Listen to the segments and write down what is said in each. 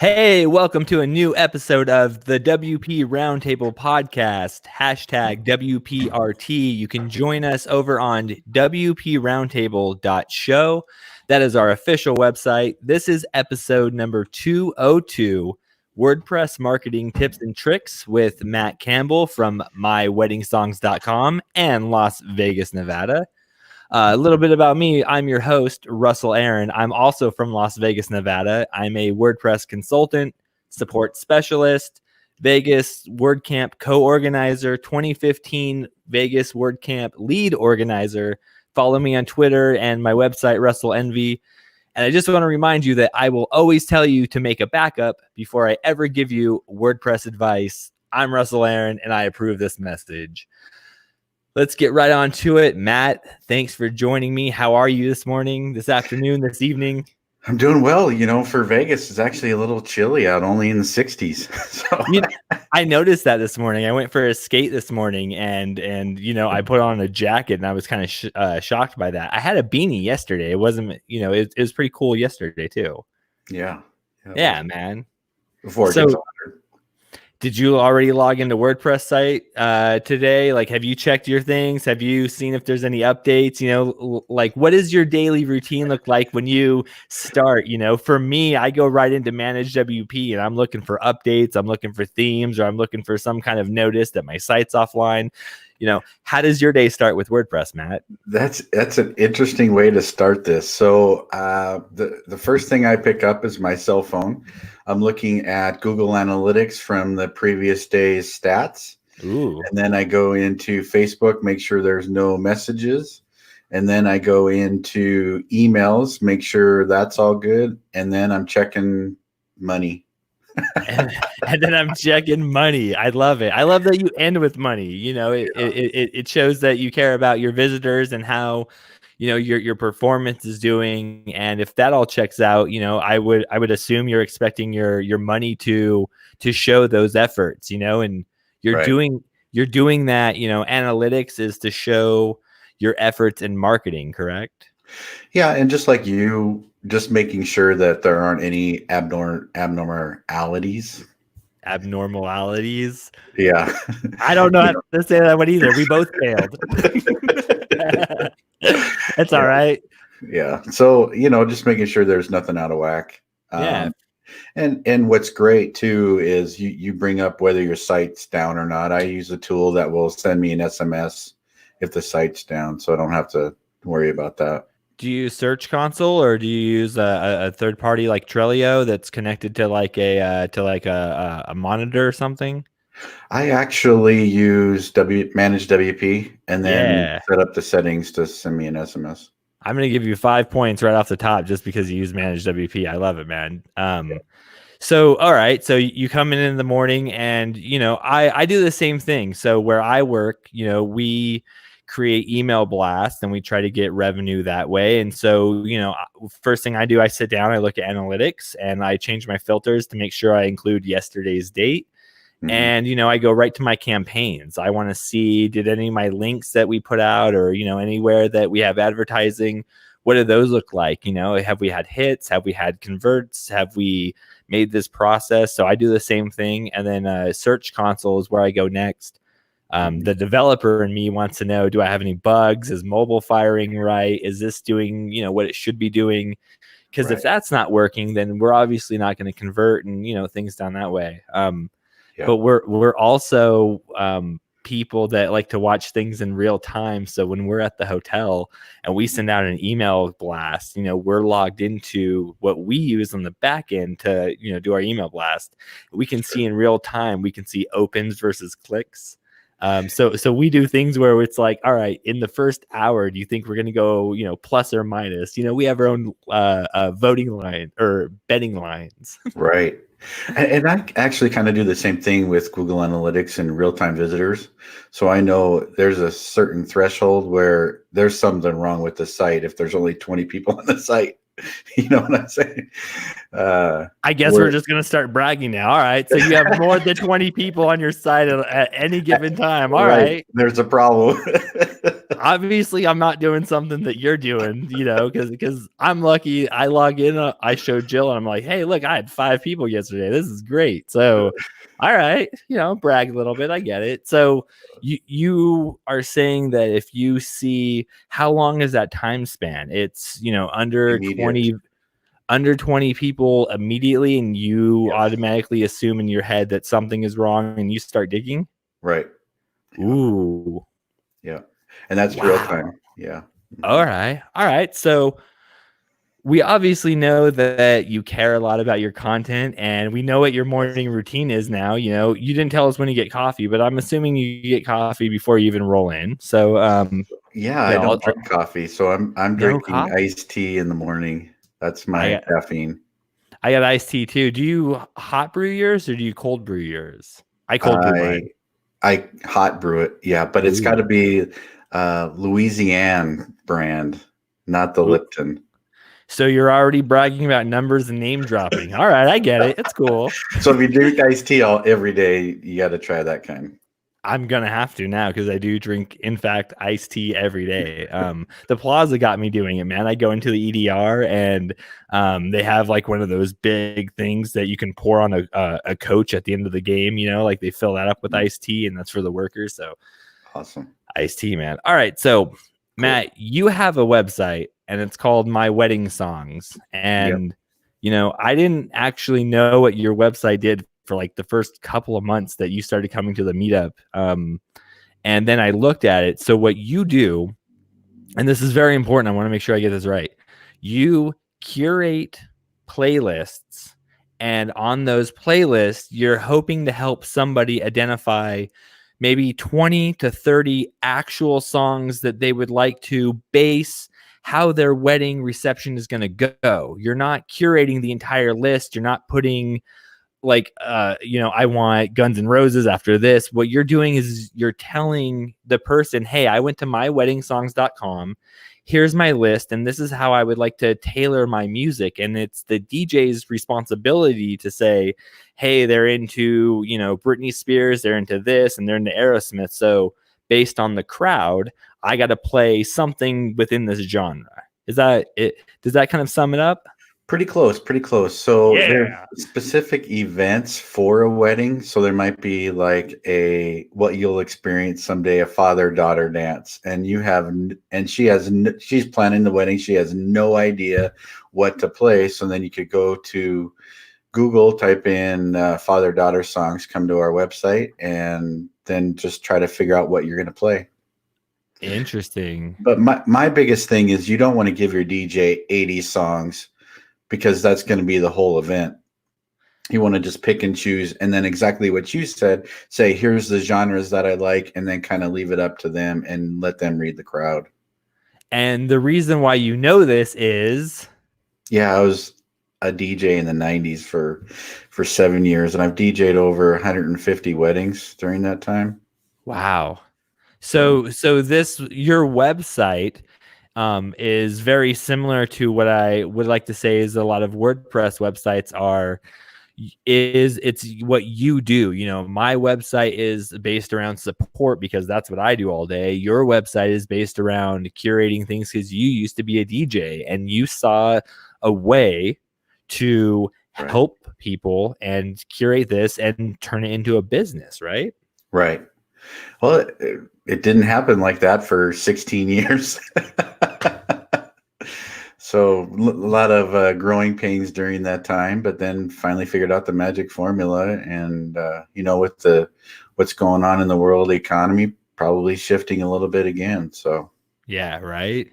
Hey, welcome to a new episode of the WP Roundtable podcast, hashtag WPRT. You can join us over on WPRoundtable.show. That is our official website. This is episode number 202, WordPress Marketing Tips and Tricks with Matt Campbell from MyWeddingSongs.com and Las Vegas, Nevada. A little bit about me. I'm your host, Russell Aaron. I'm also from Las Vegas, Nevada. I'm a WordPress consultant, support specialist, Vegas WordCamp co-organizer, 2015 Vegas WordCamp lead organizer. Follow me on Twitter and my website, Russell Envy. And I just want to remind you that I will always tell you to make a backup before I ever give you WordPress advice. I'm Russell Aaron, and I approve this message. Let's get right on to it. Matt, thanks for joining me. How are you this morning, this afternoon, this evening? I'm doing well. For Vegas, it's actually a little chilly out, only in the 60s. So I noticed that this morning. I went for a skate this morning, and I put on a jacket, and I was kind of shocked by that. I had a beanie yesterday. It wasn't, it was pretty cool yesterday too. Yeah, man. Before it gets hotter. Did you already log into WordPress site today? Like, have you checked your things? Have you seen if there's any updates? What does your daily routine look like when you start? For me, I go right into Manage WP, and I'm looking for updates. I'm looking for themes, or I'm looking for some kind of notice that my site's offline. How does your day start with WordPress, Matt? That's an interesting way to start this. So the first thing I pick up is my cell phone. I'm looking at Google Analytics from the previous day's stats. Ooh. And then I go into Facebook, make sure there's no messages. And then I go into emails, make sure that's all good. And then I'm checking money. and then I'm checking money. I love it. I love that you end with money. It shows that you care about your visitors and how your performance is doing. And if that all checks out, I would assume you're expecting your money to show those efforts, and you're Right. doing that. Analytics is to show your efforts in marketing, correct? Yeah, and just like you, just making sure that there aren't any abnormalities. Abnormalities. Yeah. I don't know how to say that one either. We both failed. That's all right. Yeah. So, just making sure there's nothing out of whack. Yeah. And what's great too is you bring up whether your site's down or not. I use a tool that will send me an SMS if the site's down, so I don't have to worry about that. Do you use Search Console, or do you use a third party like Trello that's connected to like a monitor or something? I actually use Manage WP and then set up the settings to send me an SMS. I'm going to give you 5 points right off the top just because you use Manage WP. I love it, man. So, all right. So you come in the morning, and, I do the same thing. So where I work, we create email blasts and we try to get revenue that way. And so, first thing I do, I sit down, I look at analytics, and I change my filters to make sure I include yesterday's date. Mm-hmm. And, I go right to my campaigns. I want to see, did any of my links that we put out, or, anywhere that we have advertising, what do those look like? Have we had hits? Have we had converts? Have we made this process? So I do the same thing. And then Search Console is where I go next. The developer in me wants to know, do I have any bugs? Is mobile firing right? Is this doing, what it should be doing? Because if that's not working, then we're obviously not going to convert and, things down that way. But we're also people that like to watch things in real time. So when we're at the hotel and we send out an email blast, we're logged into what we use on the back end to, do our email blast. We can see in real time, we can see opens versus clicks. So we do things where it's like, all right, in the first hour, do you think we're going to go, plus or minus? We have our own voting line or betting lines. Right. And I actually kind of do the same thing with Google Analytics and real-time visitors. So I know there's a certain threshold where there's something wrong with the site if there's only 20 people on the site. You know what I'm saying? I guess we're just going to start bragging now. All right. So you have more than 20 people on your site at any given time. All right. There's a problem. Obviously, I'm not doing something that you're doing, because I'm lucky. I log in, I show Jill, and I'm like, hey, look, I had 5 people yesterday. This is great. So, all right, brag a little bit. I get it. So you are saying that if you see, how long is that time span? It's, under Immediate. 20 people immediately, and you Yes. automatically assume in your head that something is wrong and you start digging. Right. Yeah. Ooh. Yeah. And that's real time. Yeah. All right. So we obviously know that you care a lot about your content, and we know what your morning routine is now. You didn't tell us when you get coffee, but I'm assuming you get coffee before you even roll in. So, yeah, I don't drink coffee, so I'm drinking iced tea in the morning. That's my caffeine. I got iced tea too. Do you hot brew yours or do you cold brew yours? I cold brew mine. I hot brew it, yeah, but it's got to be Louisiana brand, not the Lipton. So you're already bragging about numbers and name dropping. All right, I get it. It's cool. So if you drink iced tea every day, you got to try that kind. I'm gonna have to now because I do drink, in fact, iced tea every day. The Plaza got me doing it, man. I go into the EDR and they have like one of those big things that you can pour on a coach at the end of the game. Like they fill that up with iced tea, and that's for the workers. So awesome, iced tea, man. All right, so cool. Matt, you have a website and it's called My Wedding Songs, and I didn't actually know what your website did for like the first couple of months that you started coming to the meetup. And then I looked at it. So what you do, and this is very important, I want to make sure I get this right. You curate playlists, and on those playlists, you're hoping to help somebody identify maybe 20 to 30 actual songs that they would like to base how their wedding reception is going to go. You're not curating the entire list. You're not putting like, I want Guns N' Roses after this. What you're doing is you're telling the person, hey, I went to myweddingsongs.com. Here's my list, and this is how I would like to tailor my music. And it's the DJ's responsibility to say, hey, they're into, Britney Spears, they're into this, and they're into Aerosmith. So based on the crowd, I got to play something within this genre. Is that it? Does that kind of sum it up? Pretty close. So there's specific events for a wedding. So there might be like what you'll experience someday, a father-daughter dance, and she's planning the wedding. She has no idea what to play. So then you could go to Google, type in father-daughter songs, come to our website, and then just try to figure out what you're going to play. Interesting. But my biggest thing is you don't want to give your DJ 80 songs, because that's going to be the whole event. You want to just pick and choose, and then exactly what you said, say, here's the genres that I like, and then kind of leave it up to them and let them read the crowd. And the reason why you know this is... Yeah, I was a DJ in the 90s for 7 years, and I've DJ'd over 150 weddings during that time. Wow. So your website is very similar to what I would like to say is a lot of WordPress websites are. It's what you do. My website is based around support because that's what I do all day. Your website is based around curating things because you used to be a DJ and you saw a way to help people and curate this and turn it into a business, right? Right. Well, it didn't happen like that for 16 years. So a lot of growing pains during that time, but then finally figured out the magic formula. And, with what's going on in the world economy, probably shifting a little bit again. So, yeah, right.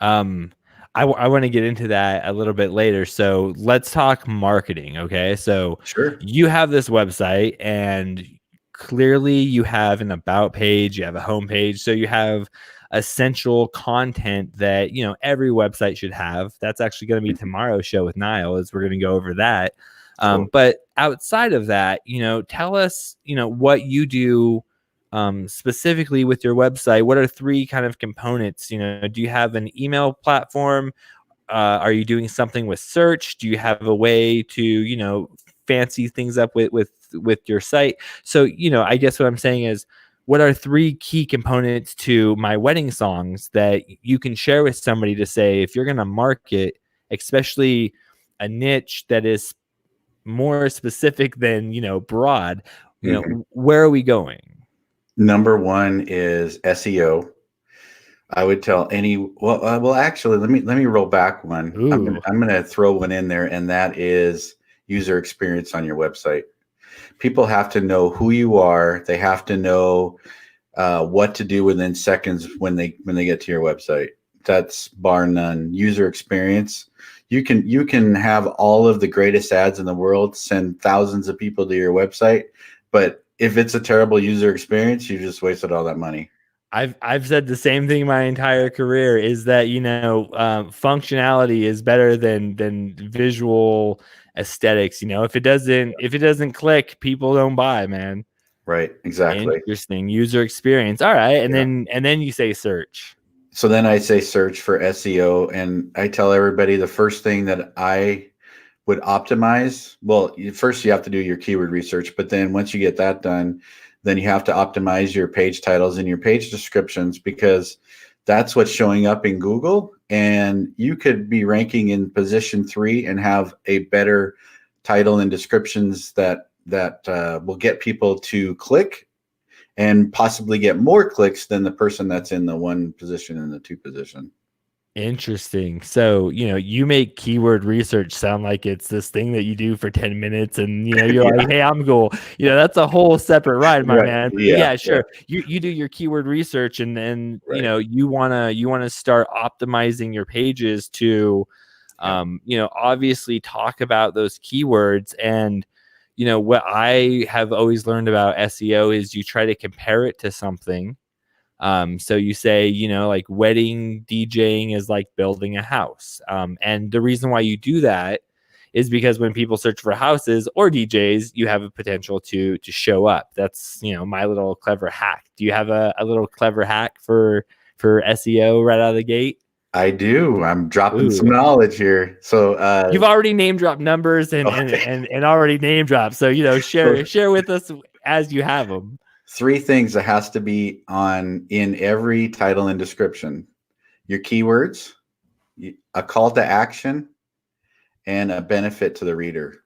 I want to get into that a little bit later. So let's talk marketing. Okay. So sure. You have this website, and clearly you have an about page, you have a home page. So you have essential content that, every website should have. That's actually going to be tomorrow's show with Niall, as we're going to go over that. Cool. But outside of that, tell us, what you do specifically with your website. What are 3 kind of components? Do you have an email platform? are you doing something with search? Do you have a way to, you know, fancy things up with your site? So, you know, I guess what I'm saying is, what are 3 key components to my wedding songs that you can share with somebody to say, if you're going to market, especially a niche that is more specific than, you know, broad, you know, where are we going? Number 1 is SEO. I would tell well, actually, let me roll back one. Ooh. I'm gonna throw one in there, and that is user experience on your website. People have to know who you are. They have to know what to do within seconds when they get to your website. That's bar none. User experience. You can have all of the greatest ads in the world, send thousands of people to your website, but if it's a terrible user experience, you just wasted all that money. I've said the same thing my entire career, is that, you know, functionality is better than visual aesthetics. You know, if it doesn't click, people don't buy, man. Right. Exactly. Interesting. User experience. All right. And then you say search. So then I say search for SEO, and I tell everybody the first thing that I would optimize. Well, first you have to do your keyword research, but then once you get that done, then you have to optimize your page titles and your page descriptions, because that's what's showing up in Google. And you could be ranking in position 3 and have a better title and descriptions that will get people to click and possibly get more clicks than the person that's in the 1 position and the 2 position. Interesting. So, you know, you make keyword research sound like it's this thing that you do for 10 minutes and, you know, you're like, hey, I'm cool. You know, that's a whole separate ride, my man. But yeah, sure. Yeah. You do your keyword research, and then, you know, you want to start optimizing your pages to, you know, obviously talk about those keywords. And, you know, what I have always learned about SEO is you try to compare it to something. So you say, you know, like wedding DJing is like building a house. And the reason why you do that is because when people search for houses or DJs, you have a potential to show up. That's, you know, my little clever hack. Do you have a little clever hack for SEO right out of the gate? I do. I'm dropping some knowledge here. So you've already name dropped numbers and already name dropped. So, you know, share with us as you have them. 3 things that has to be in every title and description: your keywords, a call to action, and a benefit to the reader.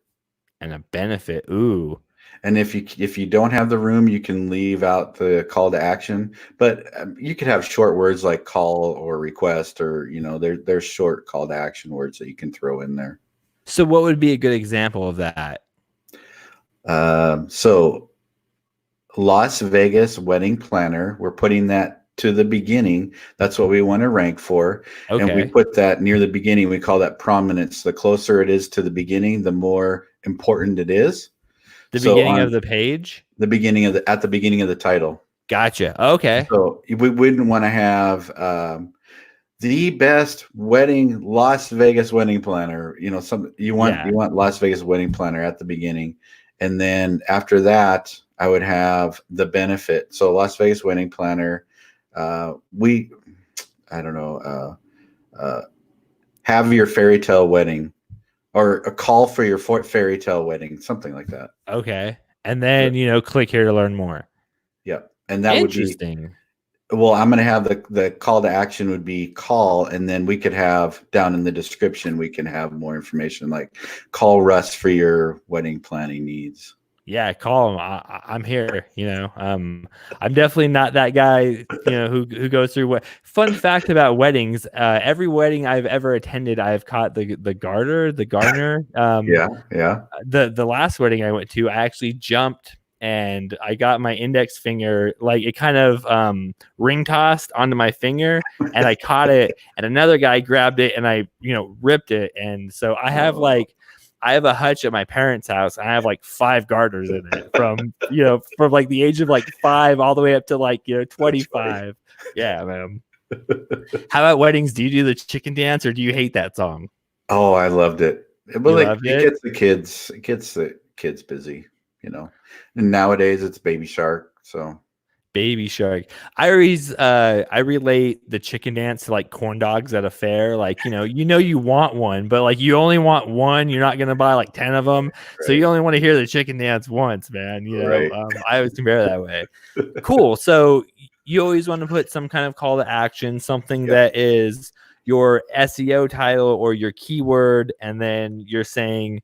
And a benefit. Ooh. And if you don't have the room, you can leave out the call to action, but you could have short words like call or request, or, you know, there's short call to action words that you can throw in there. So what would be a good example of that? So Las Vegas wedding planner, we're putting that to the beginning. That's what we want to rank for. Okay. And we put that near the beginning. We call that prominence. The closer it is to the beginning, the more important it is. The beginning of the page? At the beginning of the title. Gotcha. Okay. So we wouldn't want to have the best wedding Las Vegas wedding planner. You know, you want Las Vegas wedding planner at the beginning. And then after that, I would have the benefit. So Las Vegas wedding planner, have your fairy tale wedding, or a call for your fairy tale wedding, something like that. Okay. And then, you know, click here to learn more. Yep. And that would be interesting. Well, I'm going to have the call to action would be call. And then we could have down in the description, we can have more information like call Russ for your wedding planning needs. Yeah, call him. I'm here. You know, I'm definitely not that guy, you know, who goes through what. Fun fact about weddings: every wedding I've ever attended, I've caught the garter. The last wedding I went to, I actually jumped and I got my index finger, like it kind of ring tossed onto my finger, and I caught it, and another guy grabbed it, and I, you know, ripped it, and so I have I have a hutch at my parents' house. And I have like 5 garters in it from like the age of like 5 all the way up to like, you know, 25. Yeah, man. How about weddings? Do you do the chicken dance, or do you hate that song? Oh, I loved it. Well, it gets the kids busy, you know. And nowadays it's Baby Shark. So Baby Shark. I always I relate the chicken dance to like corn dogs at a fair. Like, you want one, but like you only want one. You're not gonna buy like 10 of them. So you only want to hear the chicken dance once, man. Right. I always compare that way. Cool. So you always want to put some kind of call to action, something that is your SEO title or your keyword, and then you're saying,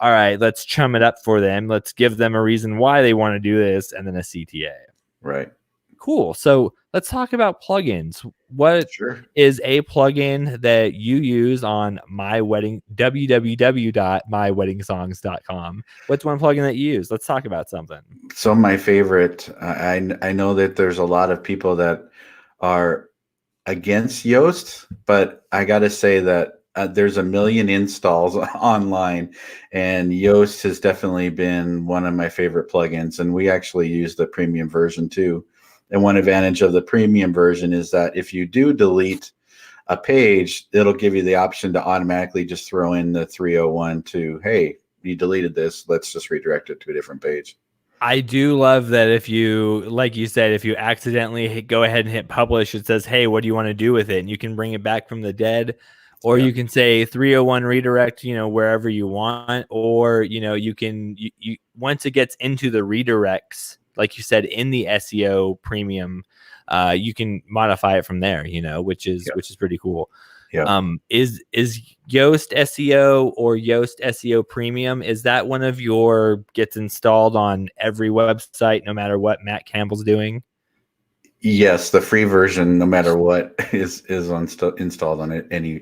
all right, let's chum it up for them. Let's give them a reason why they want to do this, and then a CTA. Right. Cool. So let's talk about plugins. What is a plugin that you use on www.myweddingsongs.com? What's one plugin that you use? Let's talk about something. So my favorite, I know that there's a lot of people that are against Yoast, but I got to say that there's a million installs online, and Yoast has definitely been one of my favorite plugins, and we actually use the premium version too. And one advantage of the premium version is that if you do delete a page, it'll give you the option to automatically just throw in the 301 to, hey, you deleted this, let's just redirect it to a different page. I do love that if you, like you said, if you accidentally go ahead and hit publish, it says, hey, what do you want to do with it? And you can bring it back from the dead, or you can say 301 redirect, wherever you want, or, you can, you once it gets into the redirects, like you said, in the SEO premium, you can modify it from there, which is pretty cool. Is Yoast SEO or Yoast SEO Premium, is that one of your gets installed on every website, no matter what Matt Campbell's doing? Yes, the free version, no matter what, is installed on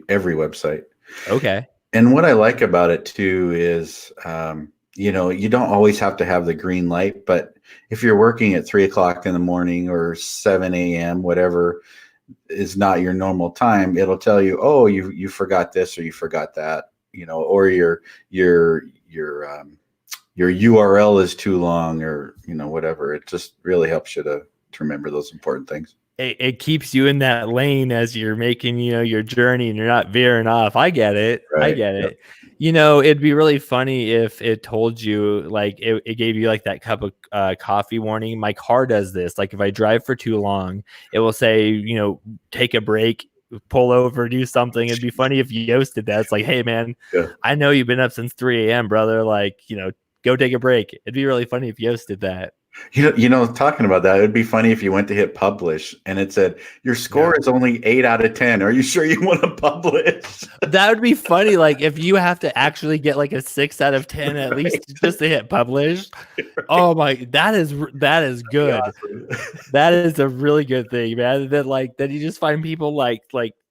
every website. Okay. And what I like about it too is, you don't always have to have the green light, but if you're working at 3 o'clock in the morning or 7 a.m., whatever is not your normal time, it'll tell you, oh, you forgot this or you forgot that, or your URL is too long, or whatever. It just really helps you to remember those important things. It keeps you in that lane as you're making, your journey, and you're not veering off. I get it. Right. I get it. It'd be really funny if it told you, like, it gave you like that cup of coffee warning. My car does this. Like if I drive for too long, it will say, take a break, pull over, do something. It'd be funny if Yoast did that. It's like, hey man, I know you've been up since 3 a.m., brother. Like, go take a break. It'd be really funny if Yoast did that. Talking about that, it would be funny if you went to hit publish and it said your score is only 8 out of 10. Are you sure you want to publish? That would be funny. Like if you have to actually get like a 6 out of 10 at least just to hit publish. Right. Oh my, that is good. Awesome. That is a really good thing, man. That you just find people like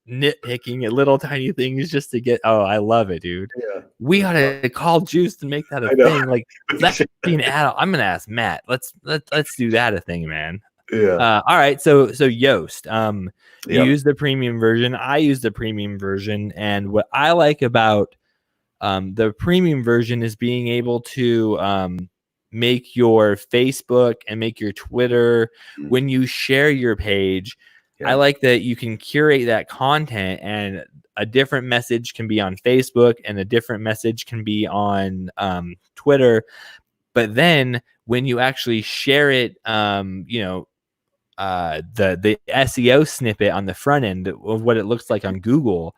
nitpicking at little tiny things just to get. Oh, I love it, dude. Yeah. We gotta call Juice to make that a thing. Like that's being added. I'm gonna ask Matt. Let's do that a thing, man. Yeah. All right. So Yoast. You use the premium version. I use the premium version, and what I like about the premium version is being able to make your Facebook and make your Twitter when you share your page. I like that you can curate that content, and a different message can be on Facebook and a different message can be on Twitter. But then when you actually share it, the SEO snippet on the front end of what it looks like on Google,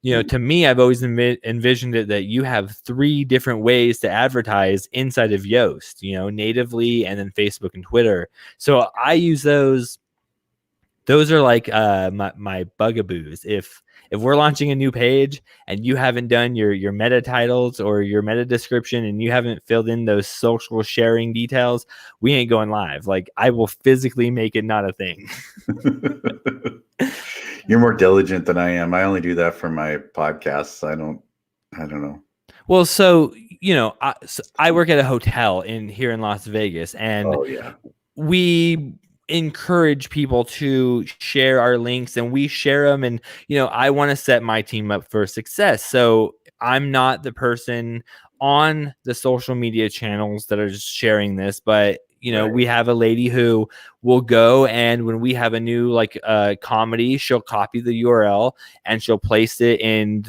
to me, I've always envisioned it that you have 3 different ways to advertise inside of Yoast, natively, and then Facebook and Twitter. So I use those. Those are like my bugaboos. If we're launching a new page and you haven't done your meta titles or your meta description and you haven't filled in those social sharing details, we ain't going live. Like I will physically make it not a thing. You're more diligent than I am. I only do that for my podcasts. I don't know. Well, so I work at a hotel here in Las Vegas, and we encourage people to share our links, and we share them, and I want to set my team up for success. So I'm not the person on the social media channels that are just sharing this, but we have a lady who will go, and when we have a new comedy, she'll copy the URL and she'll place it in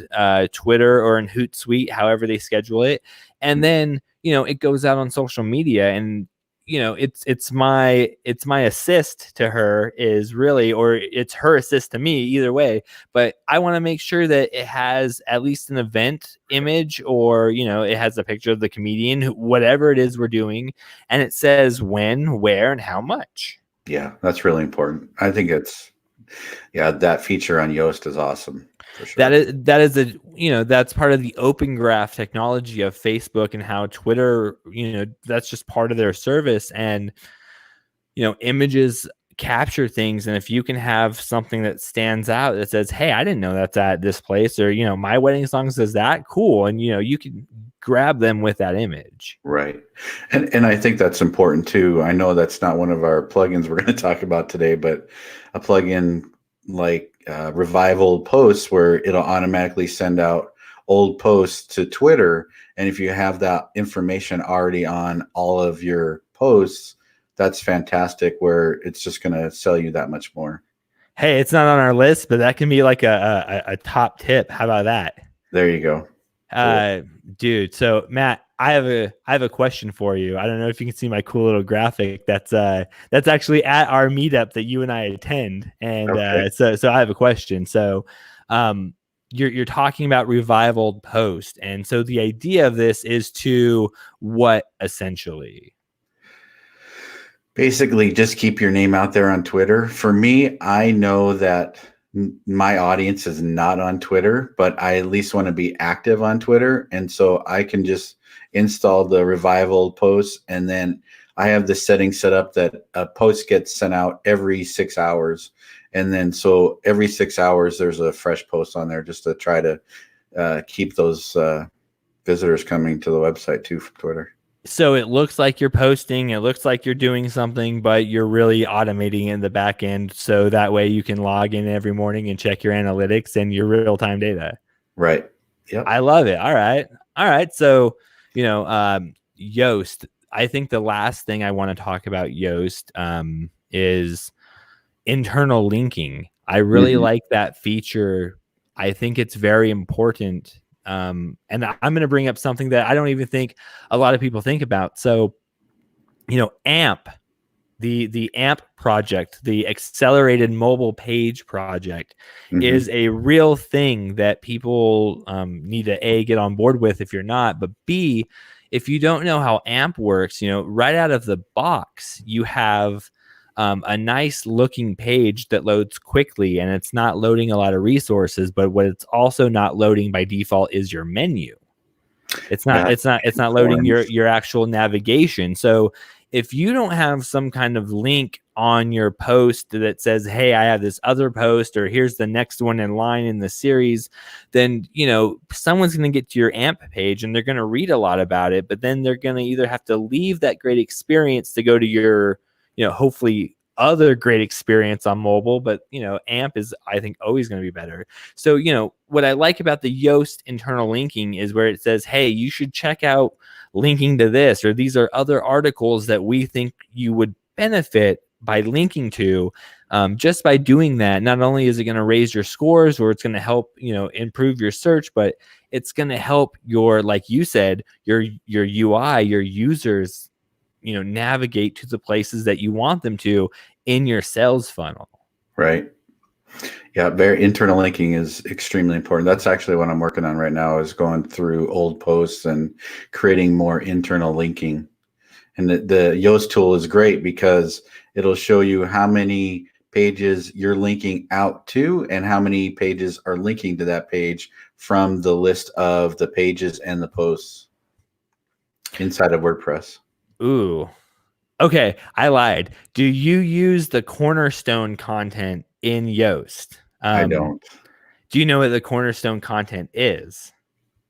Twitter or in Hootsuite, however they schedule it, and then it goes out on social media. And it's my assist to her is really, or it's her assist to me, either way. But I want to make sure that it has at least an event image, or it has a picture of the comedian, whatever it is we're doing, and it says when, where, and how much. Yeah, that's really important. I think that feature on Yoast is awesome. For sure. That's part of the open graph technology of Facebook, and how Twitter, that's just part of their service. And images capture things, and if you can have something that stands out that says, hey, I didn't know that's at this place, or my wedding song says that, cool, and you can grab them with that image. Right. And I think that's important too. I know that's not one of our plugins we're going to talk about today, but a plugin like Revival Posts, where it'll automatically send out old posts to Twitter. And if you have that information already on all of your posts, that's fantastic, where it's just going to sell you that much more. Hey, it's not on our list, but that can be like a top tip. How about that? There you go. Cool. Dude. So Matt, I have a question for you. I don't know if you can see my cool little graphic. That's actually at our meetup that you and I attend. And okay. So I have a question. So you're talking about Revival Post. And so the idea of this is to what, essentially? Basically, just keep your name out there on Twitter. For me, I know that my audience is not on Twitter, but I at least want to be active on Twitter. And so I can just install the Revival Post, and then I have the setting set up that a post gets sent out every 6 hours. And then so every 6 hours, there's a fresh post on there, just to try to keep those visitors coming to the website too from Twitter. So it looks like you're posting, it looks like you're doing something, but you're really automating in the back end. So that way you can log in every morning and check your analytics and your real-time data. Right. Yep. I love it. All right. So, Yoast, I think the last thing I want to talk about Yoast is internal linking. I really like that feature. I think it's very important. And I'm going to bring up something that I don't even think a lot of people think about. So, AMP, the AMP project, the accelerated mobile page project, is a real thing that people need to A, get on board with if you're not, but B, if you don't know how AMP works, right out of the box, you have a nice looking page that loads quickly, and it's not loading a lot of resources, but what it's also not loading by default is your menu. It's not loading your actual navigation. So if you don't have some kind of link on your post that says, hey, I have this other post, or here's the next one in line in the series, then, someone's going to get to your AMP page and they're going to read a lot about it, but then they're going to either have to leave that great experience to go to your, hopefully other great experience on mobile, but AMP is, I think, always going to be better. So what I like about the Yoast internal linking is where it says, hey, you should check out linking to this, or these are other articles that we think you would benefit by linking to. Just by doing that, not only is it going to raise your scores, or it's going to help improve your search, but it's going to help your, like you said, your UI, your users navigate to the places that you want them to in your sales funnel. Right. Yeah. Very internal linking is extremely important. That's actually what I'm working on right now, is going through old posts and creating more internal linking. And the Yoast tool is great because it'll show you how many pages you're linking out to and how many pages are linking to that page from the list of the pages and the posts inside of WordPress. Ooh. Okay, I lied. Do you use the Cornerstone content in Yoast? I don't. Do you know what the Cornerstone content is?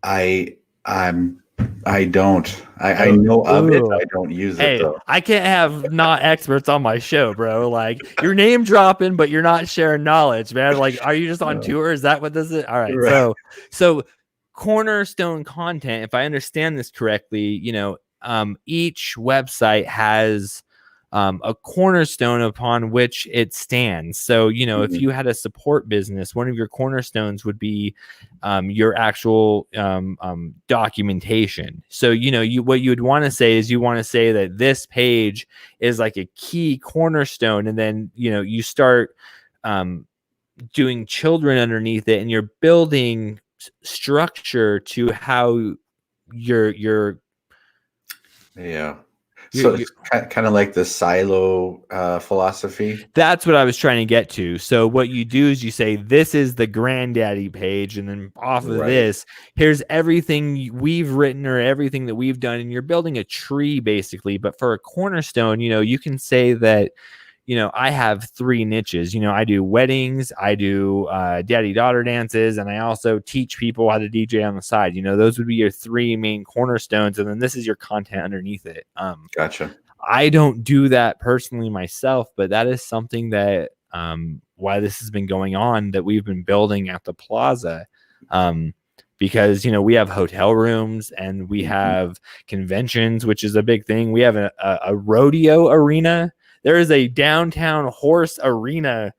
I don't. I know of it. I don't use it though. I can't have not experts on my show, bro. Like, you're name dropping, but you're not sharing knowledge, man. Like, are you just on tour? Is that what this is? All right. Right. So Cornerstone content, if I understand this correctly, each website has a cornerstone upon which it stands. So, you know, if you had a support business, one of your cornerstones would be your actual documentation. So, you know, what you would want to say is you want to say that this page is like a key cornerstone, and then, you know, you start doing children underneath it, and you're building structure to how your Yeah. So it's kind of like the silo philosophy. That's what I was trying to get to. So what you do is you say, this is the granddaddy page, and then off of this, here's everything we've written or everything that we've done, and you're building a tree basically. But for a cornerstone, you know, you can say that, you know, I have 3 niches. You know, I do weddings, I do daddy-daughter dances, and I also teach people how to DJ on the side. You know, those would be your 3 main cornerstones, and then this is your content underneath it. Gotcha. I don't do that personally myself, but that is something that why this has been going on, that we've been building at the plaza. Because, you know, we have hotel rooms and we have conventions, which is a big thing. We have a rodeo arena. There is a downtown horse arena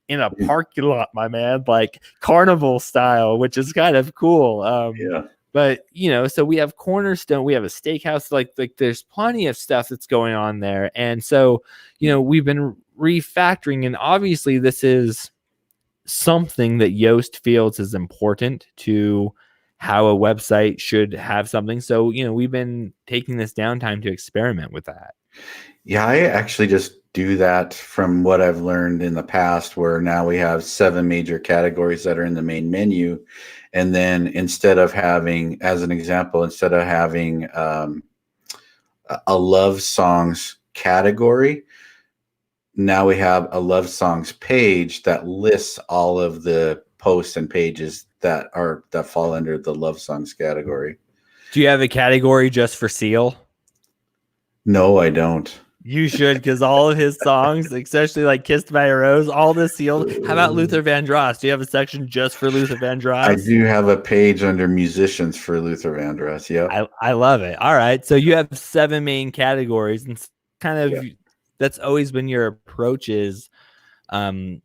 in a parking lot, my man, like carnival style, which is kind of cool. Yeah. But, you know, so we have Cornerstone, we have a steakhouse, like there's plenty of stuff that's going on there. And so, you know, we've been refactoring, and obviously this is something that Yoast feels is important to how a website should have something. So, you know, we've been taking this downtime to experiment with that. Yeah, I actually just do that from what I've learned in the past, where now we have 7 major categories that are in the main menu. And then instead of having, as an example, instead of having a love songs category, now we have a love songs page that lists all of the posts and pages that fall under the love songs category. Do you have a category just for Seal? No, I don't. You should, because all of his songs, especially like Kissed by a Rose, all the Seal. How about Luther Vandross? Do you have a section just for Luther Vandross? I do have a page under musicians for Luther Vandross. Yeah. I love it. All right. So you have 7 main categories, and kind of that's always been your approaches. From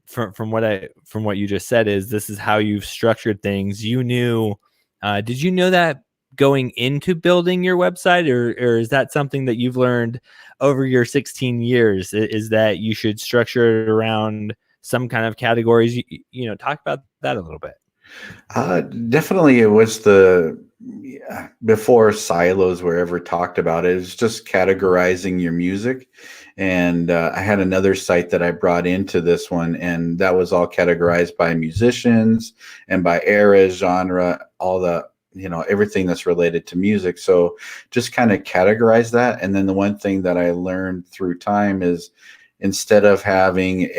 what you just said, is this is how you've structured things. You knew, did you know that going into building your website, or is that something that you've learned over your 16 years, is that you should structure it around some kind of categories? You know, talk about that a little bit. Definitely, it was before silos were ever talked about. It was just categorizing your music. And I had another site that I brought into this one, and that was all categorized by musicians and by era, genre, all the, you know, everything that's related to music. So just kind of categorize that. And then the one thing that I learned through time is, instead of having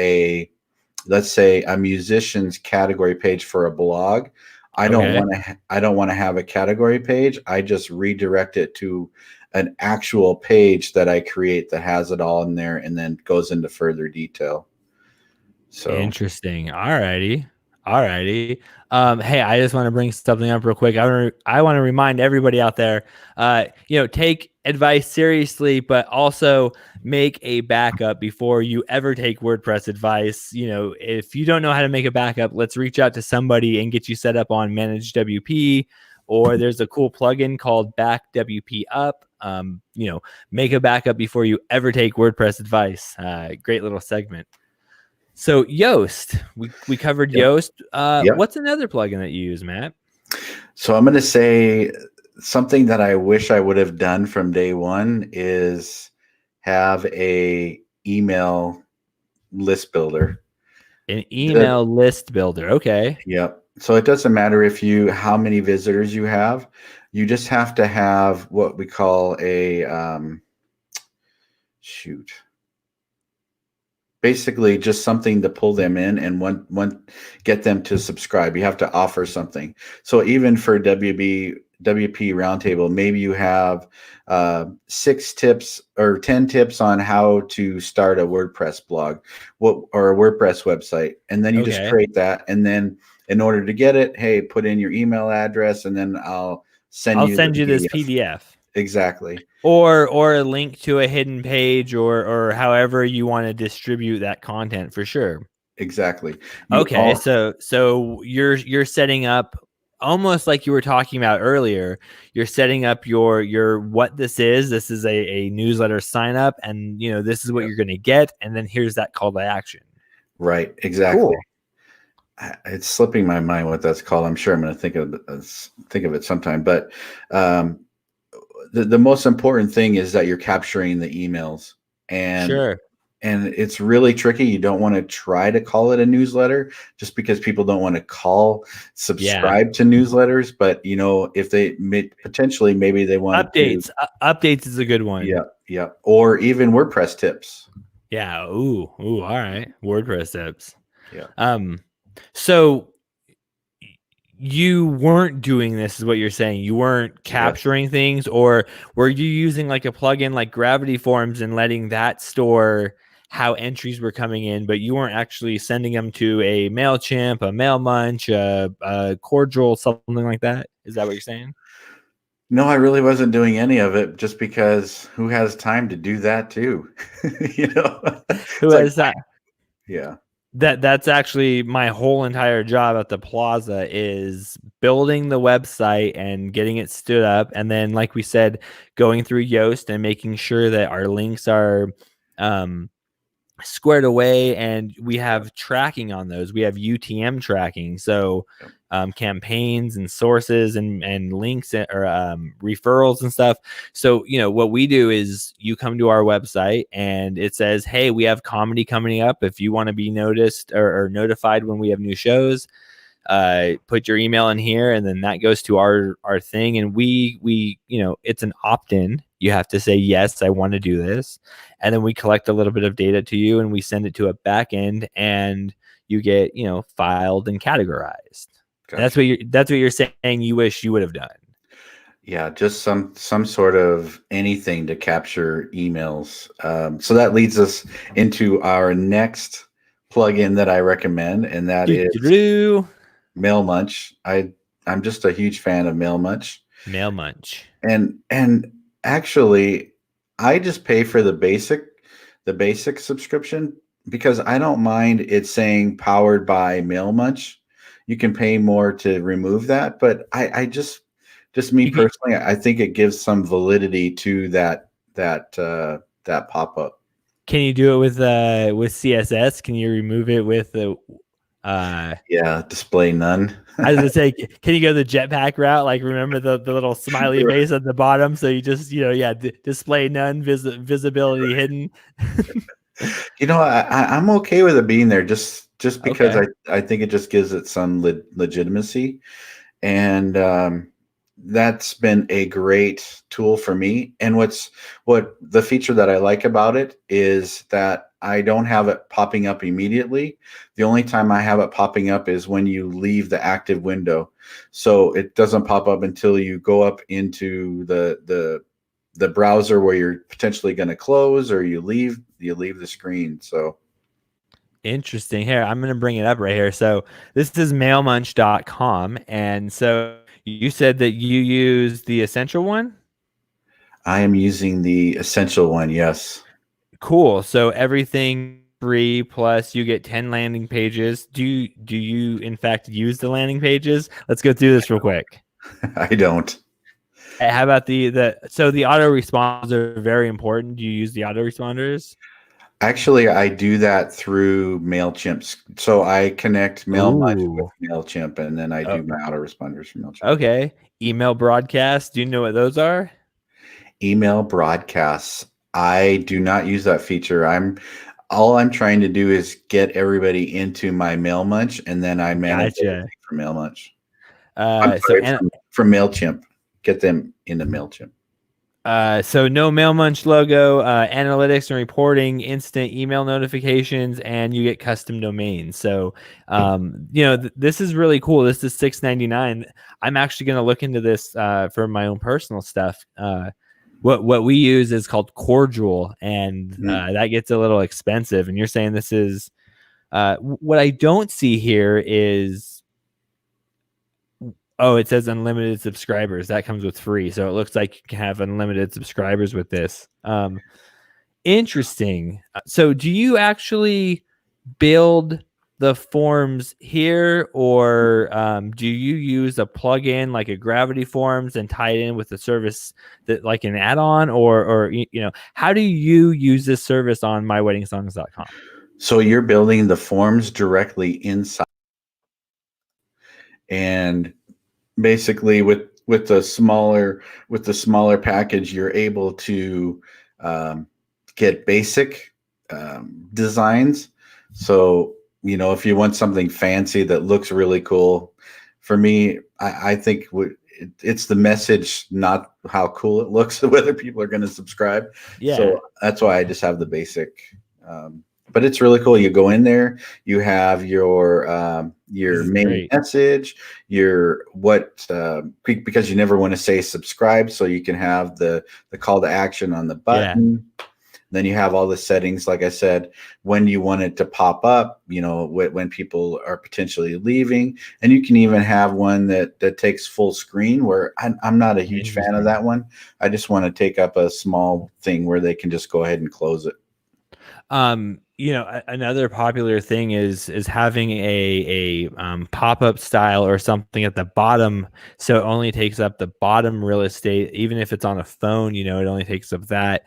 let's say a musician's category page for a blog, I don't want to have a category page. I just redirect it to an actual page that I create that has it all in there and then goes into further detail. So interesting. Alrighty. Hey, I just want to bring something up real quick. I want to remind everybody out there, you know, take advice seriously, but also make a backup before you ever take WordPress advice. You know, if you don't know how to make a backup, let's reach out to somebody and get you set up on Managed WP, or there's a cool plugin called Back WP Up. You know, make a backup before you ever take WordPress advice. Great little segment. So Yoast, we covered Yoast. What's another plugin that you use, Matt? So I'm going to say something that I wish I would have done from day one is have a email list builder. An email list builder. Okay. Yep. So it doesn't matter how many visitors you have. You just have to have what we call basically just something to pull them in and get them to subscribe. You have to offer something. So even for WP Roundtable, maybe you have 6 tips or 10 tips on how to start a WordPress blog or a WordPress website. And then you just create that. And then in order to get it, hey, put in your email address, and then I'll send you this PDF. Exactly. Or a link to a hidden page, or however you want to distribute that content, for sure. Exactly. Okay, so you're setting up almost like you were talking about earlier. You're setting up your what this is. This is a newsletter sign up, and this is what you're going to get, and then here's that call to action. Right. Exactly. Cool. It's slipping my mind what that's called. I'm sure I'm going to think of it sometime. But the most important thing is that you're capturing the emails, and Sure. and it's really tricky. You don't want to try to call it a newsletter just because people don't want to subscribe to newsletters. But if they potentially maybe they want updates. Updates is a good one. Yeah. Or even WordPress tips. Yeah. Ooh. All right. WordPress tips. Yeah. So you weren't doing this, is what you're saying. You weren't capturing things, or were you using like a plugin like Gravity Forms and letting that store how entries were coming in, but you weren't actually sending them to a Mailchimp, a Mailmunch, a Cordial, something like that? Is that what you're saying? No, I really wasn't doing any of it, just because who has time to do that too? Who has that? Yeah. That's actually my whole entire job at the Plaza, is building the website and getting it stood up. And then, like we said, going through Yoast and making sure that our links are squared away, and we have tracking on those. We have UTM tracking. So campaigns and sources and links or referrals and stuff. So, what we do is you come to our website and it says, hey, we have comedy coming up. If you want to be noticed or notified when we have new shows, put your email in here, and then that goes to our thing. And we it's an opt-in. You have to say, yes, I want to do this. And then we collect a little bit of data to you, and we send it to a back end, and you get, filed and categorized. Gotcha. That's what you're saying you wish you would have done. Yeah, just some sort of anything to capture emails. So that leads us into our next plugin that I recommend, and that is Mailmunch. I'm just a huge fan of Mailmunch. And actually, I just pay for the basic subscription, because I don't mind it saying powered by Mailmunch. You can pay more to remove that, but I just me personally, I think it gives some validity to that pop-up. Can you do it with CSS? Can you remove it with the display none? I was gonna say, can you go the Jetpack route? Like, remember the little smiley face at the bottom? So you just display none, visibility hidden. I'm okay with it being there, just because I think it just gives it some legitimacy, and that's been a great tool for me. And what the feature that I like about it is that I don't have it popping up immediately. The only time I have it popping up is when you leave the active window. So it doesn't pop up until you go up into the browser where you're potentially going to close, or you leave the screen. So interesting. Here, I'm going to bring it up right here. So this is mailmunch.com. And so you said that you use the essential one? I am using the essential one, yes. Cool. So everything free, plus you get 10 landing pages. Do you in fact use the landing pages? Let's go through this real quick. I don't. How about the autoresponders are very important. Do you use the autoresponders? Actually, I do that through Mailchimp. So I connect Mailmunch with Mailchimp, and then I do my autoresponders from Mailchimp. Okay. Email broadcasts. Do you know what those are? Email broadcasts. I do not use that feature. All I'm trying to do is get everybody into my Mailmunch, and then I manage everything from Mailmunch. From Mailchimp, get them into Mailchimp. So no Mailmunch logo, analytics and reporting, instant email notifications, and you get custom domains. So, this is really cool. This is $6.99. I'm actually going to look into this for my own personal stuff. What we use is called Cordial, and that gets a little expensive. And you're saying this is what I don't see here is Oh, it says unlimited subscribers. That comes with free. So it looks like you can have unlimited subscribers with this. Interesting. So do you actually build the forms here, or do you use a plugin like a Gravity Forms and tie it in with a service that like an add-on, or how do you use this service on myweddingsongs.com? So you're building the forms directly inside, and basically with the smaller package, you're able to get basic designs. So if you want something fancy that looks really cool, for me, I think it's the message, not how cool it looks, whether people are going to subscribe. Yeah. So that's why I just have the basic. But it's really cool. You go in there, you have your main message, because you never want to say subscribe, so you can have the call to action on the button. Yeah. Then you have all the settings, like I said, when you want it to pop up, when people are potentially leaving. And you can even have one that takes full screen, where I'm not a huge fan of that one. I just want to take up a small thing where they can just go ahead and close it. Another popular thing is having a pop-up style or something at the bottom, so it only takes up the bottom real estate. Even if it's on a phone, it only takes up that.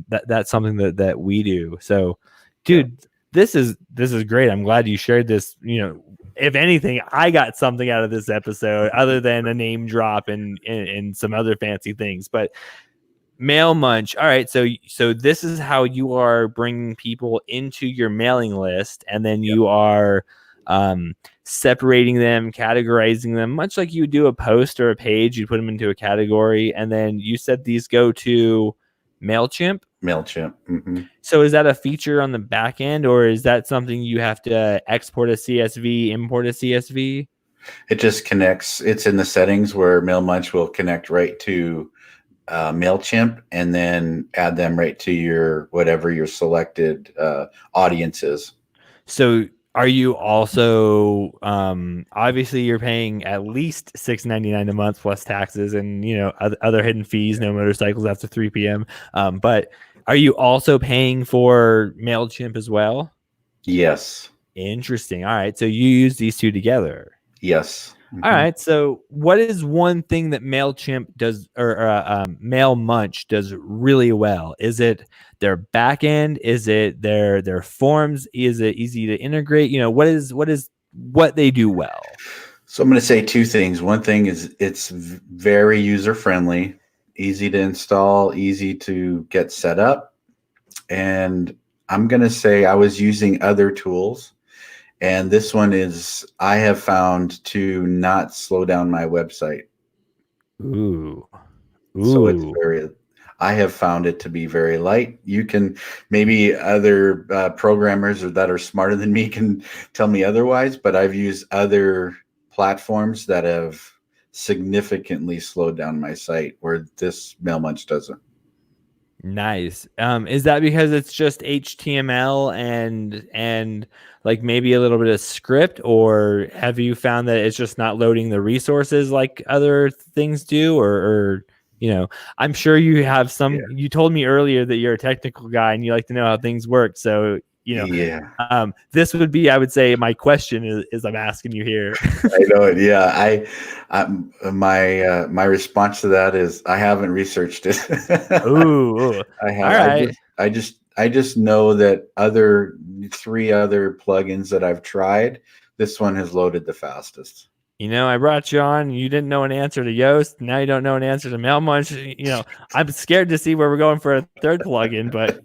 That's something that we do. So, dude, this is great. I'm glad you shared this. If anything, I got something out of this episode other than a name drop and some other fancy things. But MailMunch. All right, so this is how you are bringing people into your mailing list, and then you are separating them, categorizing them, much like you would do a post or a page. You put them into a category, and then you said these go to Mailchimp. Mm-hmm. So is that a feature on the back end, or is that something you have to export a CSV, import a CSV? It just connects. It's in the settings where MailMunch will connect right to Mailchimp, and then add them right to whatever your selected audience is. So are you also obviously you're paying at least $6.99 a month plus taxes and other hidden fees, no motorcycles after 3 p.m. But are you also paying for Mailchimp as well? Yes. Interesting. All right, so you use these two together. Yes. Mm-hmm. All right. So what is one thing that Mailchimp does, or MailMunch does really well? Is it their back end? Is it their forms? Is it easy to integrate? What they do well? So I'm going to say two things. One thing is it's very user friendly, easy to install, easy to get set up. And I'm going to say I was using other tools, and this one I have found to not slow down my website. Ooh. So I have found it to be very light. You can, maybe other programmers that are smarter than me can tell me otherwise, but I've used other platforms that have significantly slowed down my site, where this MailMunch doesn't. Nice. Is that because it's just HTML and like maybe a little bit of script, or have you found that it's just not loading the resources like other things do, or I'm sure you have some. Yeah. You told me earlier that you're a technical guy and you like to know how things work. So this would be, I would say, my question is I'm asking you here. I know it. Yeah, my response to that is I haven't researched it. Ooh, I have. All right. I just know that 3 other plugins that I've tried, this one has loaded the fastest. I brought you on. You didn't know an answer to Yoast. Now you don't know an answer to MailMunch. I'm scared to see where we're going for a third plugin, but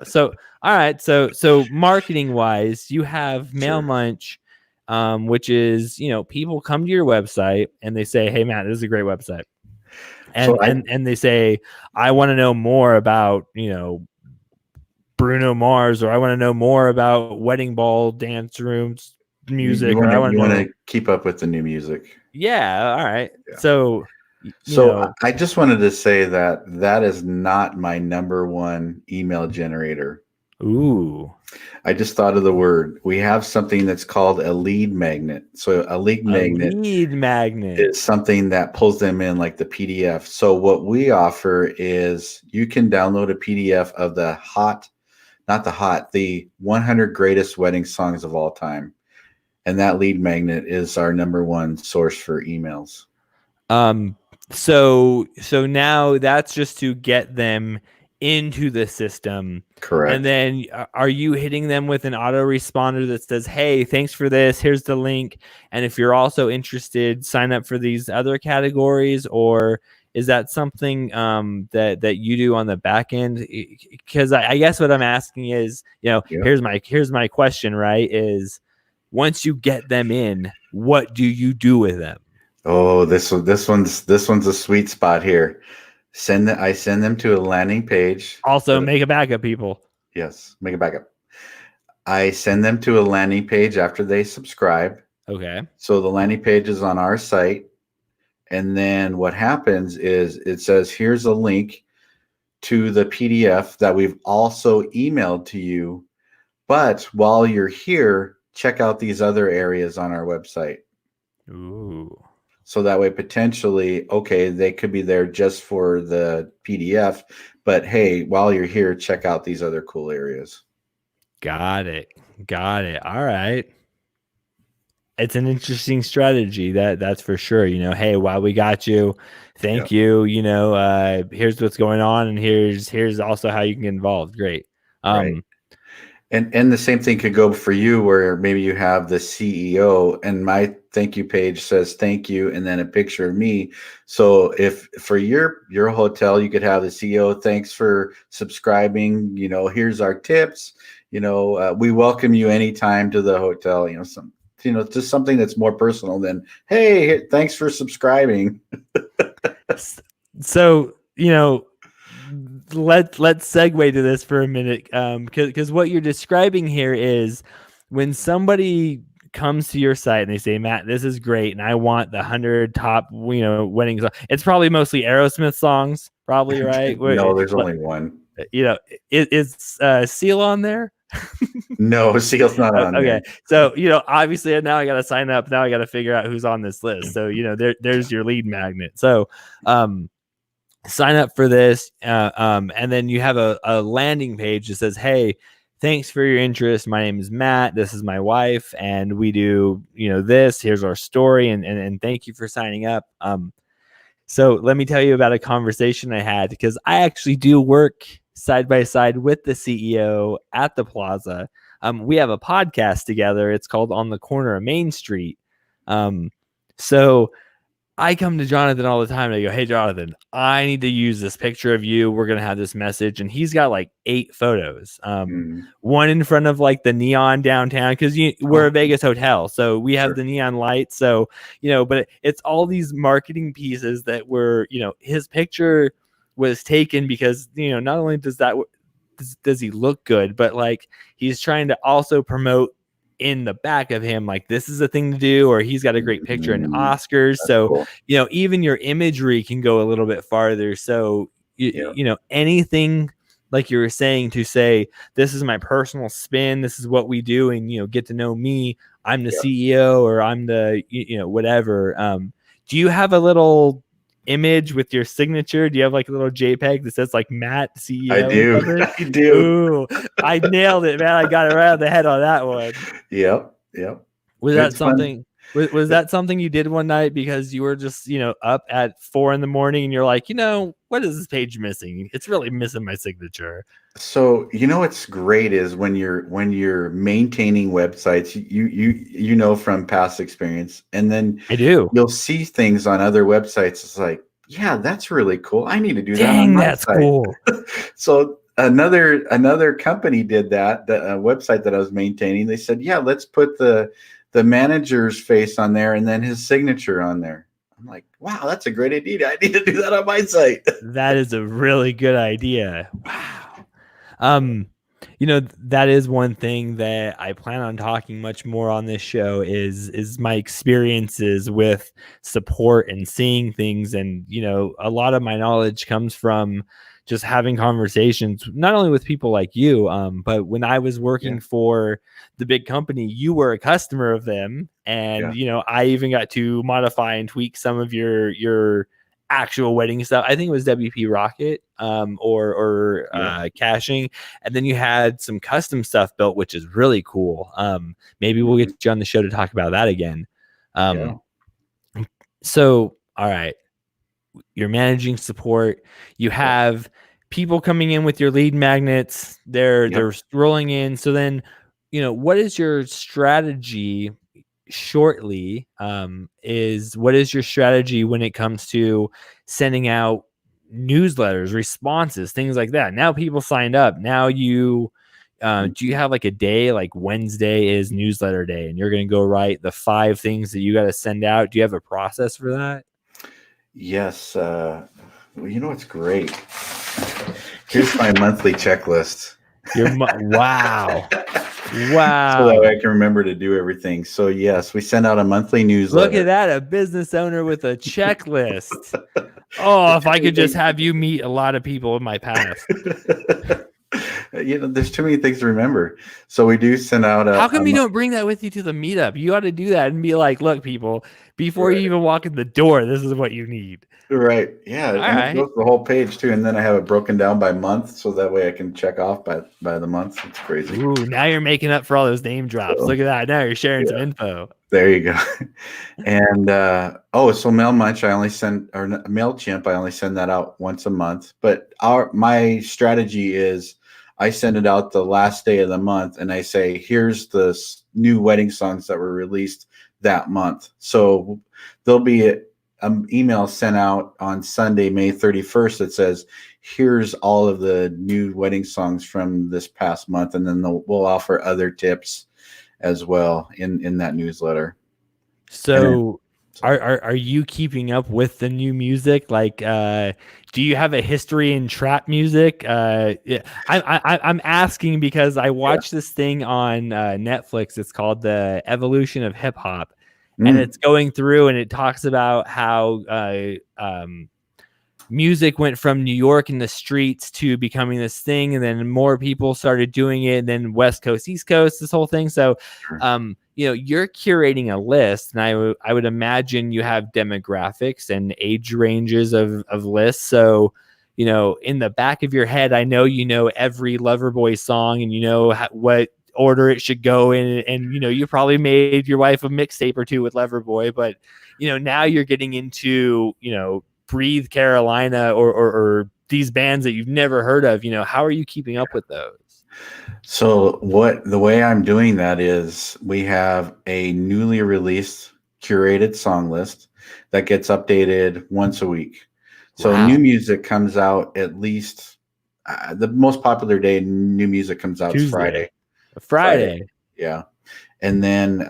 so all right. So marketing wise, you have MailMunch, which is people come to your website and they say, "Hey, Matt, this is a great website," and they say, "I want to know more about Bruno Mars, or I want to know more about wedding ball dance rooms." Music, you want to keep up with the new music. Yeah. All right. Yeah. So I just wanted to say that is not my number one email generator. Ooh. I just thought of the word. We have something that's called a lead magnet. So a lead magnet is something that pulls them in like the PDF. So what we offer is you can download a PDF of the 100 greatest wedding songs of all time. And that lead magnet is our #1 source for emails. So now that's just to get them into the system. Correct. And then are you hitting them with an autoresponder that says, hey, thanks for this, here's the link, and if you're also interested, sign up for these other categories? Or is that something that you do on the back end? Because I guess what I'm asking is, here's my question, right? Is once you get them in, what do you do with them? Oh, this one's a sweet spot here. I send them to a landing page. Also, make a backup, people. Yes, make a backup. I send them to a landing page after they subscribe. Okay. So the landing page is on our site. And then what happens is it says, here's a link to the PDF that we've also emailed to you. But while you're here, check out these other areas on our website. Ooh. So that way, potentially, okay, they could be there just for the PDF, but hey, while you're here, check out these other cool areas. Got it. All right. It's an interesting strategy, that's for sure. Hey, while we got you, thank you. Here's what's going on, and here's also how you can get involved. Great. Right. And the same thing could go for you, where maybe you have the CEO and my thank you page says thank you and then a picture of me. So if for your hotel, you could have the CEO, thanks for subscribing, here's our tips, we welcome you anytime to the hotel, just something that's more personal than, hey, thanks for subscribing. So, let's segue to this for a minute, because what you're describing here is when somebody comes to your site and they say, Matt, this is great, and I want the 100 top wedding songs. It's probably mostly Aerosmith songs, probably, right? No, there's only one. Is Seal on there? No, Seal's not on there. Okay, so obviously now I got to sign up. Now I got to figure out who's on this list. So there's your lead magnet. So sign up for this, and then you have a landing page that says, hey, thanks for your interest. My name is Matt. This is my wife, and we do this. Here's our story, and thank you for signing up. So let me tell you about a conversation I had, because I actually do work side by side with the CEO at the Plaza. We have a podcast together. It's called On the Corner of Main Street. So I come to Jonathan all the time and I go, hey, Jonathan, I need to use this picture of you. We're going to have this message. And he's got like 8 photos. One in front of like the neon downtown, because we're a Vegas hotel. So we have the neon lights. So, but it's all these marketing pieces that were, his picture was taken because, not only does he look good, but like he's trying to also promote in the back of him, like this is a thing to do, or he's got a great picture in Oscars. That's so cool. Even your imagery can go a little bit farther. So anything like you were saying, to say this is my personal spin, this is what we do, and get to know me, I'm the CEO, or I'm the whatever. Do you have a little image with your signature? Do you have like a little JPEG that says like Matt CEO? I do. I do. Ooh, I nailed it, man. I got it right on the head on that one. Yep. Was that something? Was that something you did one night because you were just up at 4 a.m. and you're like, what is this page missing? It's really missing my signature. So what's great is when you're maintaining websites, you from past experience, and then I do. You'll see things on other websites. It's like, yeah, that's really cool. I need to do that. Dang, that's cool. So another company did that. The website that I was maintaining, they said, yeah, let's put the manager's face on there and then his signature on there. I'm like, wow, that's a great idea. I need to do that on my site. That is a really good idea. Wow. That is one thing that I plan on talking much more on this show is my experiences with support and seeing things. And, a lot of my knowledge comes from just having conversations, not only with people like you, but when I was working for the big company, you were a customer of them. And, I even got to modify and tweak some of your actual wedding stuff. I think it was WP Rocket, or caching. And then you had some custom stuff built, which is really cool. Maybe we'll get you on the show to talk about that again. So, all right, you're managing support. You have people coming in with your lead magnets. They're rolling in. So then, what is your strategy shortly? What is your strategy when it comes to sending out newsletters, responses, things like that? Now people signed up. Now do you have like a day, like Wednesday is newsletter day, and you're going to go write the 5 things that you got to send out? Do you have a process for that? Yes. Well, it's great. Here's my monthly checklist. Wow. So that way I can remember to do everything. So yes, we send out a monthly newsletter. Look at that, a business owner with a checklist. Oh, if I could just have you meet a lot of people in my past. There's too many things to remember. So we do send out how come you don't bring that with you to the meetup? You ought to do that and be like, look, people, before you even walk in the door, this is what you need. Right. Yeah. It goes the whole page too. And then I have it broken down by month. So that way I can check off by the month. It's crazy. Ooh, now you're making up for all those name drops. Look at that. Now you're sharing some info. There you go. And, so Mailchimp, I only send that out once a month, but my strategy is I send it out the last day of the month and I say, here's the new wedding songs that were released that month. So there'll be an email sent out on Sunday, May 31st that says, here's all of the new wedding songs from this past month. And then we'll offer other tips as well in that newsletter. So are you keeping up with the new music? Like, do you have a history in trap music? I'm asking because I watched this thing on Netflix. It's called The Evolution of Hip Hop. And it's going through and it talks about how music went from New York in the streets to becoming this thing. And then more people started doing it. And then West Coast, East Coast, this whole thing. So, you're curating a list. And I would imagine you have demographics and age ranges of lists. So, in the back of your head, I know every Loverboy song and what order it should go in, and you probably made your wife a mixtape or two with Loverboy, but now you're getting into Breathe Carolina or these bands that you've never heard of. How are you keeping up with those? So the way I'm doing that is we have a newly released curated song list that gets updated once a week. So new music comes out at least the most popular day new music comes out Tuesday. Friday. Yeah. And then,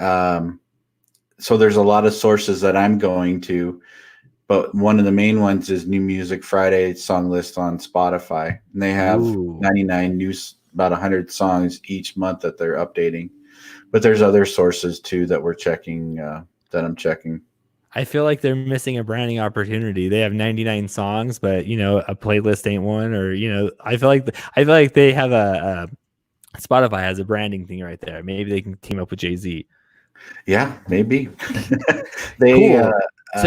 so there's a lot of sources that I'm going to, but one of the main ones is New Music Friday song list on Spotify. And they have 99 news, about 100 songs each month that they're updating. But there's other sources too that we're checking, that I'm checking. I feel like they're missing a branding opportunity. They have 99 songs, but a playlist ain't one, or I feel like they have a Spotify has a branding thing right there. Maybe they can team up with Jay-Z. Yeah, maybe. Cool.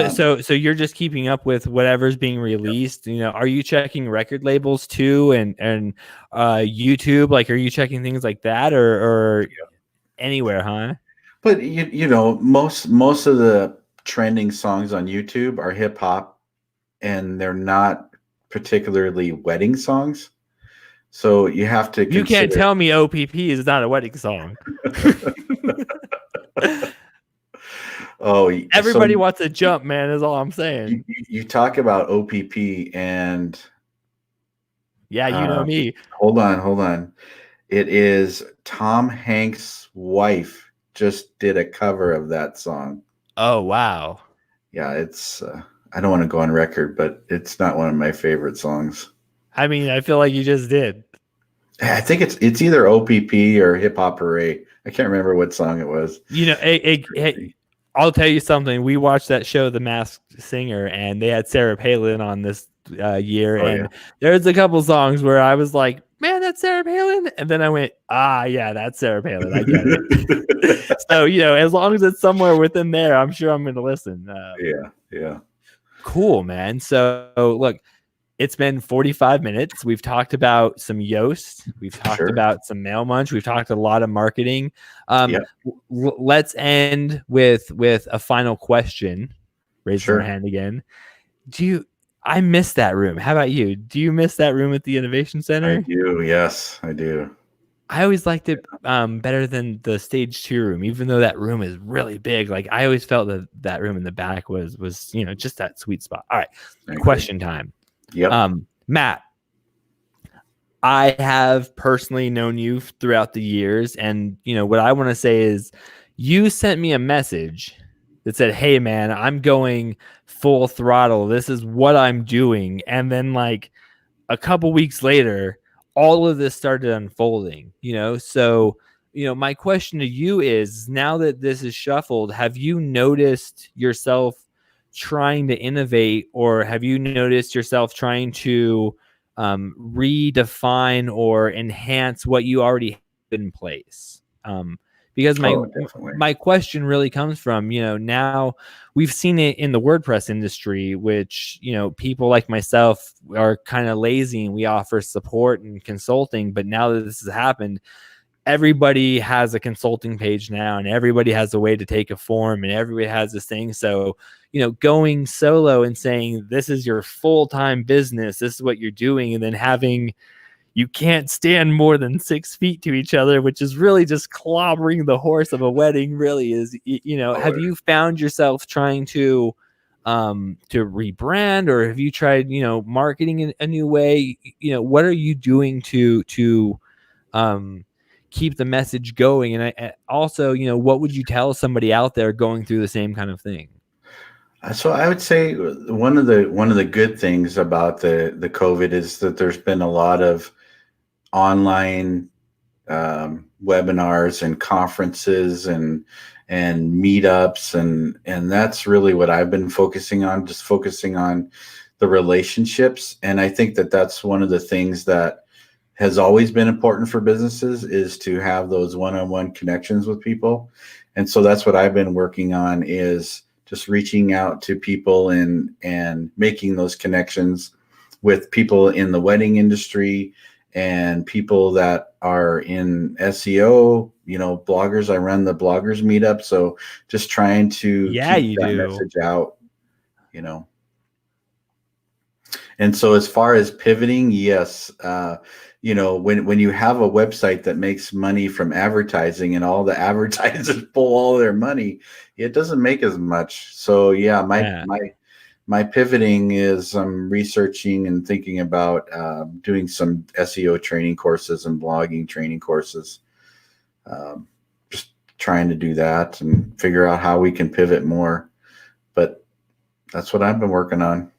So you're just keeping up with whatever's being released. Are you checking record labels too, and YouTube? Like, are you checking things like that, or anywhere, huh? But most of the trending songs on YouTube are hip hop, and they're not particularly wedding songs. So you have to consider. You can't tell me OPP is not a wedding song. Everybody wants to jump, man, is all I'm saying. You talk about OPP and yeah, you know me. Hold on. It is Tom Hanks' wife just did a cover of that song. Oh, wow. Yeah, it's I don't want to go on record, but it's not one of my favorite songs. I mean, I feel like you just did. I think it's either OPP or Hip Hop Hooray. I can't remember what song it was. I'll tell you something. We watched that show, The Masked Singer, and they had Sarah Palin on this year. Oh, and there's a couple songs where I was like, man, that's Sarah Palin. And then I went, yeah, that's Sarah Palin. I get it. So, as long as it's somewhere within there, I'm sure I'm going to listen. Yeah. Cool, man. So look, it's been 45 minutes. We've talked about some Yoast. We've talked about some Mail Munch. We've talked a lot of marketing. Let's end with a final question. Raise your hand again. I miss that room. How about you? Do you miss that room at the Innovation Center? I do. Yes, I do. I always liked it better than the stage 2 room, even though that room is really big. Like I always felt that room in the back was just that sweet spot. All right, question time. Yep. Matt, I have personally known you throughout the years, and what I want to say is you sent me a message that said, hey man, I'm going full throttle. This is what I'm doing. And then like a couple weeks later, all of this started unfolding, so my question to you is, now that this is shuffled, have you noticed yourself trying to innovate, or have you noticed yourself trying to redefine or enhance what you already have in place? Because my question really comes from, now we've seen it in the WordPress industry, which, people like myself are kind of lazy and we offer support and consulting. But now that this has happened, everybody has a consulting page now, and everybody has a way to take a form, and everybody has this thing. So, going solo and saying, this is your full-time business, this is what you're doing, and then having, you can't stand more than 6 feet to each other, which is really just clobbering the horse of a wedding, really is, have you found yourself trying to rebrand, or have you tried, marketing in a new way? What are you doing to keep the message going? And I also, what would you tell somebody out there going through the same kind of thing? So I would say one of the good things about the COVID is that there's been a lot of online webinars and conferences and meetups, and that's really what I've been focusing on, just focusing on the relationships. And I think that that's one of the things that has always been important for businesses, is to have those one-on-one connections with people. And so that's what I've been working on, is just reaching out to people and making those connections with people in the wedding industry and people that are in SEO, bloggers. I run the bloggers meetup. So just trying to keep that message out, And so as far as pivoting, yes, when you have a website that makes money from advertising and all the advertisers pull all their money, it doesn't make as much. So yeah, my pivoting is I'm researching and thinking about doing some SEO training courses and blogging training courses. Just trying to do that and figure out how we can pivot more. But that's what I've been working on.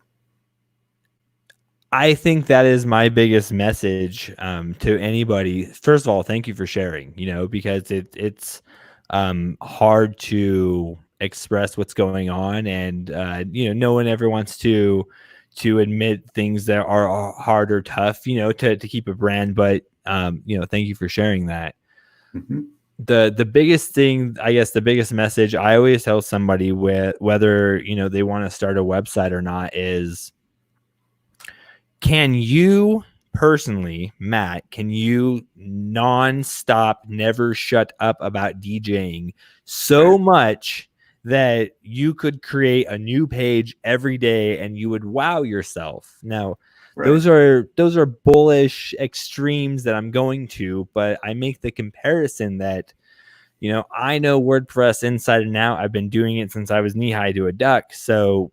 I think that is my biggest message to anybody. First of all, thank you for sharing, because it's hard to express what's going on, and no one ever wants to admit things that are hard or tough, to keep a brand. But thank you for sharing that. Mm-hmm. The biggest thing, I guess, the biggest message I always tell somebody, whether they want to start a website or not, is, can you personally, Matt, can you nonstop, never shut up about DJing so much that you could create a new page every day and you would wow yourself? Now, those are bullish extremes that I'm going to, but I make the comparison that, I know WordPress inside and out. I've been doing it since I was knee high to a duck. So,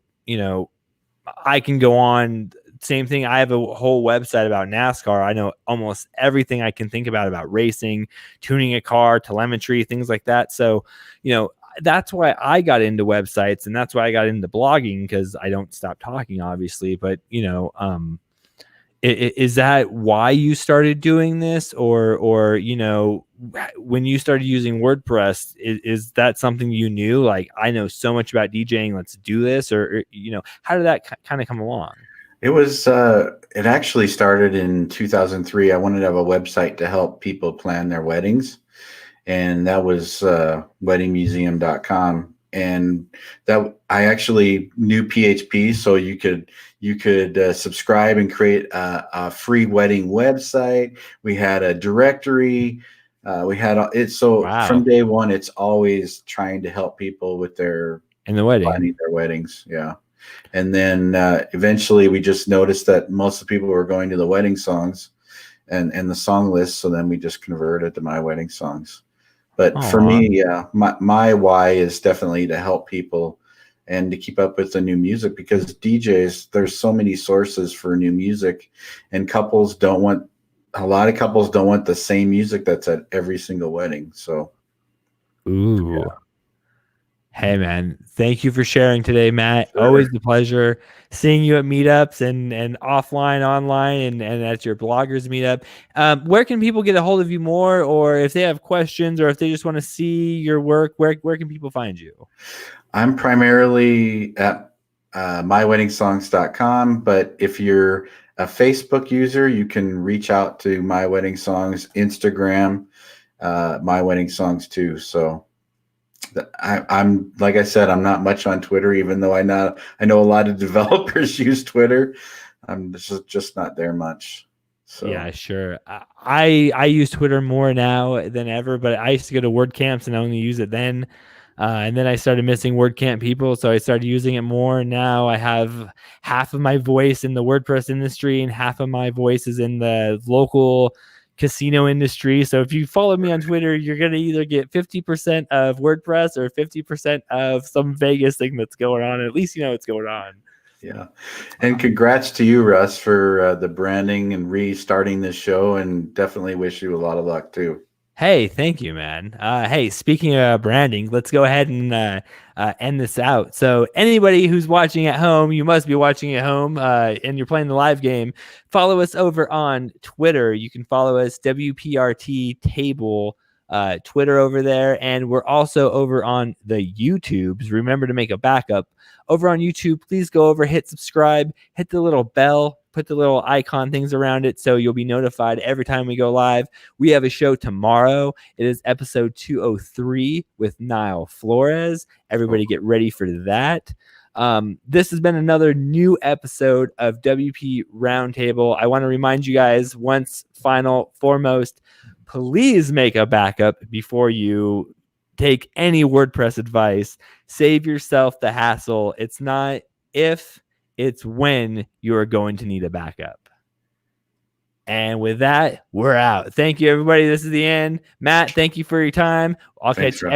I can go on. Same thing. I have a whole website about NASCAR. I know almost everything I can think about racing, tuning a car, telemetry, things like that. So, that's why I got into websites, and that's why I got into blogging, because I don't stop talking, obviously. But, Is that why you started doing this, or when you started using WordPress, is that something you knew, like, I know so much about DJing, let's do this, or how did that kind of come along? It was it actually started in 2003. I wanted to have a website to help people plan their weddings, and that was weddingmuseum.com. And that I actually knew PHP, so you could subscribe and create a free wedding website. We had a directory. We had it. So from day one, it's always trying to help people with their planning their weddings. Yeah. And then eventually we just noticed that most of the people were going to the wedding songs and the song list. So then we just converted to My Wedding Songs. But for me, yeah, my why is definitely to help people and to keep up with the new music, because DJs, there's so many sources for new music, and a lot of couples don't want the same music that's at every single wedding. So, yeah. Hey man, thank you for sharing today, Matt. Sure. Always a pleasure seeing you at meetups and offline, online, and at your bloggers meetup. Where can people get a hold of you more, or if they have questions, or if they just want to see your work, where can people find you? I'm primarily at myweddingsongs.com, but if you're a Facebook user, you can reach out to My Wedding Songs, Instagram, My Wedding Songs too. So I'm like I said, I'm not much on Twitter, even though I know a lot of developers use Twitter. I'm just not there much. So yeah, sure. I use Twitter more now than ever, but I used to go to WordCamps and I only use it then. And then I started missing WordCamp people, so I started using it more. Now I have half of my voice in the WordPress industry and half of my voice is in the local casino industry. So if you follow me on Twitter, you're going to either get 50% of WordPress or 50% of some Vegas thing that's going on. At least you know what's going on. Yeah. And congrats to you, Russ, for the branding and restarting this show, and definitely wish you a lot of luck too. Hey, thank you, man. Hey, speaking of branding, let's go ahead and end this out. So anybody who's watching at home, you must be watching at home, and you're playing the live game, follow us over on Twitter. You can follow us, WPRT Table, Twitter over there. And we're also over on the YouTubes. Remember to make a backup. Over on YouTube, please go over, hit subscribe, hit the little bell, put the little icon things around it so you'll be notified every time we go live. We have a show tomorrow. It is episode 203 with Niall Flores. Everybody get ready for that. This has been another new episode of WP Roundtable. I want to remind you guys, once foremost, please make a backup before you take any WordPress advice. Save yourself the hassle. It's not if, it's when you are going to need a backup. And with that, we're out. Thank you, everybody. This is the end. Matt, thank you for your time. I'll catch everybody.